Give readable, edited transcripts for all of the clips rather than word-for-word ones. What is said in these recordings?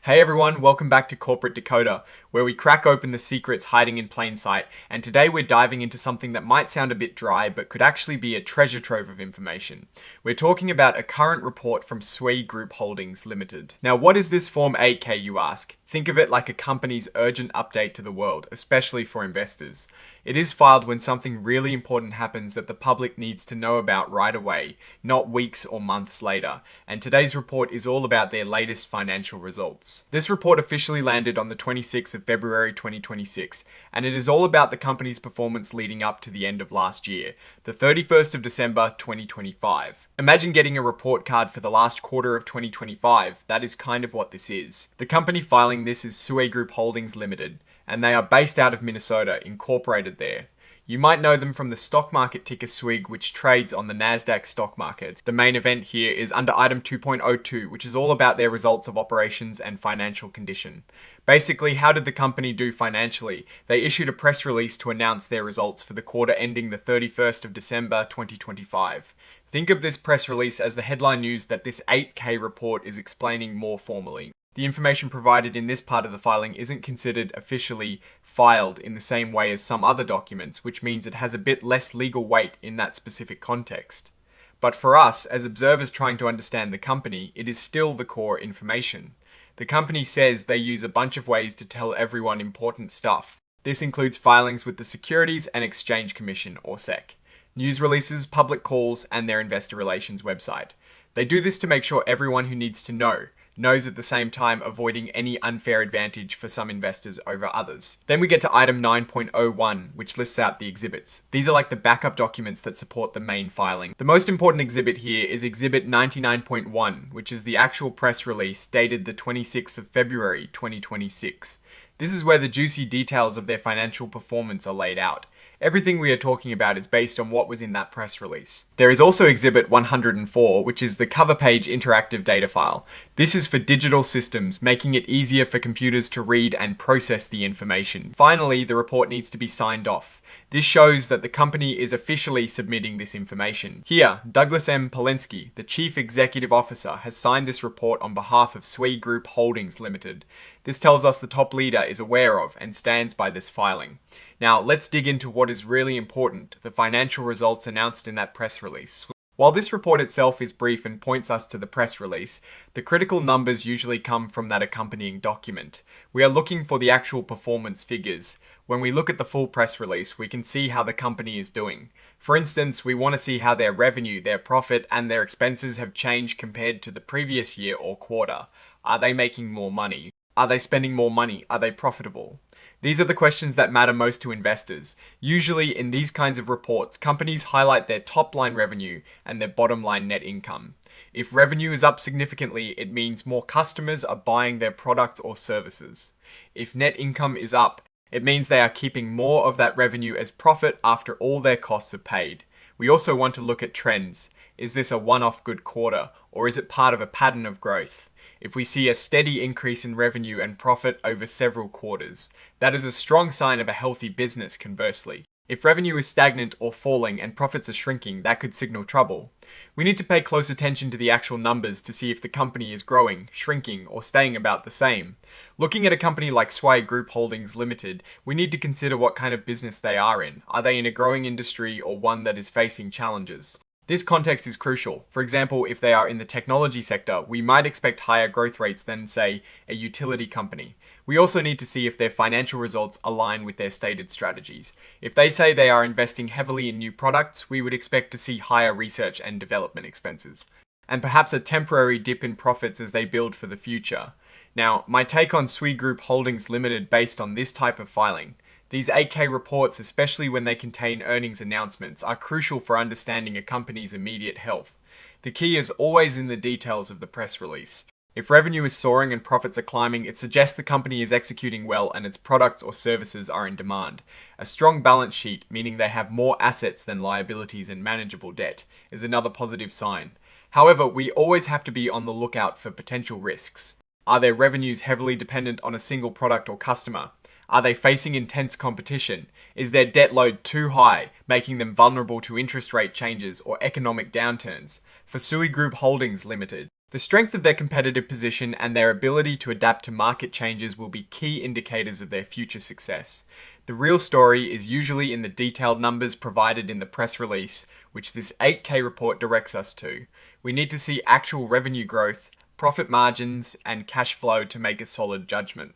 Hey everyone, welcome back to Corporate Decoder, where we crack open the secrets hiding in plain sight, and today we're diving into something that might sound a bit dry, but could actually be a treasure trove of information. We're talking about a current report from SUI Group Holdings Limited. Now, what is this Form 8K, you ask? Think of it like a company's urgent update to the world, especially for investors. It is filed when something really important happens that the public needs to know about right away, not weeks or months later, and today's report is all about their latest financial results. This report officially landed on the 26th of February 2026, and it is all about the company's performance leading up to the end of last year, the 31st of December 2025. Imagine getting a report card for the last quarter of 2025. That is kind of what this is. The company filing this is SUI Group Holdings Limited, and they are based out of Minnesota, incorporated there. You might know them from the stock market ticker SWIG, which trades on the Nasdaq stock market. The main event here is under item 2.02, which is all about their results of operations and financial condition. Basically, how did the company do financially? They issued a press release to announce their results for the quarter ending the 31st of December 2025. Think of this press release as the headline news that this 8K report is explaining more formally. The information provided in this part of the filing isn't considered officially filed in the same way as some other documents, which means it has a bit less legal weight in that specific context. But for us, as observers trying to understand the company, it is still the core information. The company says they use a bunch of ways to tell everyone important stuff. This includes filings with the Securities and Exchange Commission, or SEC, news releases, public calls, and their investor relations website. They do this to make sure everyone who needs to knows at the same time, avoiding any unfair advantage for some investors over others. Then we get to item 9.01, which lists out the exhibits. These are like the backup documents that support the main filing. The most important exhibit here is exhibit 99.1, which is the actual press release dated the 26th of February 2026. This is where the juicy details of their financial performance are laid out. Everything we are talking about is based on what was in that press release. There is also Exhibit 104, which is the cover page interactive data file. This is for digital systems, making it easier for computers to read and process the information. Finally, the report needs to be signed off. This shows that the company is officially submitting this information. Here, Douglas M. Polensky, the Chief Executive Officer, has signed this report on behalf of SUI Group Holdings Limited. This tells us the top leader is aware of and stands by this filing. Now, let's dig into what is really important, the financial results announced in that press release. While this report itself is brief and points us to the press release, the critical numbers usually come from that accompanying document. We are looking for the actual performance figures. When we look at the full press release, we can see how the company is doing. For instance, we want to see how their revenue, their profit, and their expenses have changed compared to the previous year or quarter. Are they making more money? Are they spending more money? Are they profitable? These are the questions that matter most to investors. Usually in these kinds of reports, companies highlight their top line revenue and their bottom line net income. If revenue is up significantly, it means more customers are buying their products or services. If net income is up, it means they are keeping more of that revenue as profit after all their costs are paid. We also want to look at trends. Is this a one-off good quarter, or is it part of a pattern of growth? If we see a steady increase in revenue and profit over several quarters, that is a strong sign of a healthy business conversely. If revenue is stagnant or falling and profits are shrinking, that could signal trouble. We need to pay close attention to the actual numbers to see if the company is growing, shrinking, or staying about the same. Looking at a company like SUI Group Holdings Limited, we need to consider what kind of business they are in. Are they in a growing industry or one that is facing challenges? This context is crucial. For example, if they are in the technology sector, we might expect higher growth rates than, say, a utility company. We also need to see if their financial results align with their stated strategies. If they say they are investing heavily in new products, we would expect to see higher research and development expenses, and perhaps a temporary dip in profits as they build for the future. Now, my take on SUI Group Holdings Limited based on this type of filing. These 8K reports, especially when they contain earnings announcements, are crucial for understanding a company's immediate health. The key is always in the details of the press release. If revenue is soaring and profits are climbing, it suggests the company is executing well and its products or services are in demand. A strong balance sheet, meaning they have more assets than liabilities and manageable debt, is another positive sign. However, we always have to be on the lookout for potential risks. Are their revenues heavily dependent on a single product or customer? Are they facing intense competition? Is their debt load too high, making them vulnerable to interest rate changes or economic downturns? For SUI Group Holdings Limited, The strength of their competitive position and their ability to adapt to market changes will be key indicators of their future success. The real story is usually in the detailed numbers provided in the press release, which this 8K report directs us to. We need to see actual revenue growth, profit margins, and cash flow to make a solid judgment.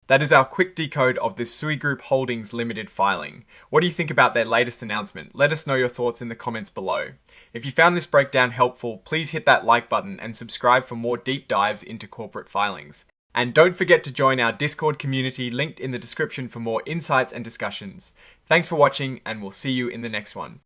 That is our quick decode of this SUI Group Holdings Limited filing. What do you think about their latest announcement? Let us know your thoughts in the comments below. If you found this breakdown helpful, please hit that like button and subscribe for more deep dives into corporate filings. And don't forget to join our Discord community linked in the description for more insights and discussions. Thanks for watching, and we'll see you in the next one.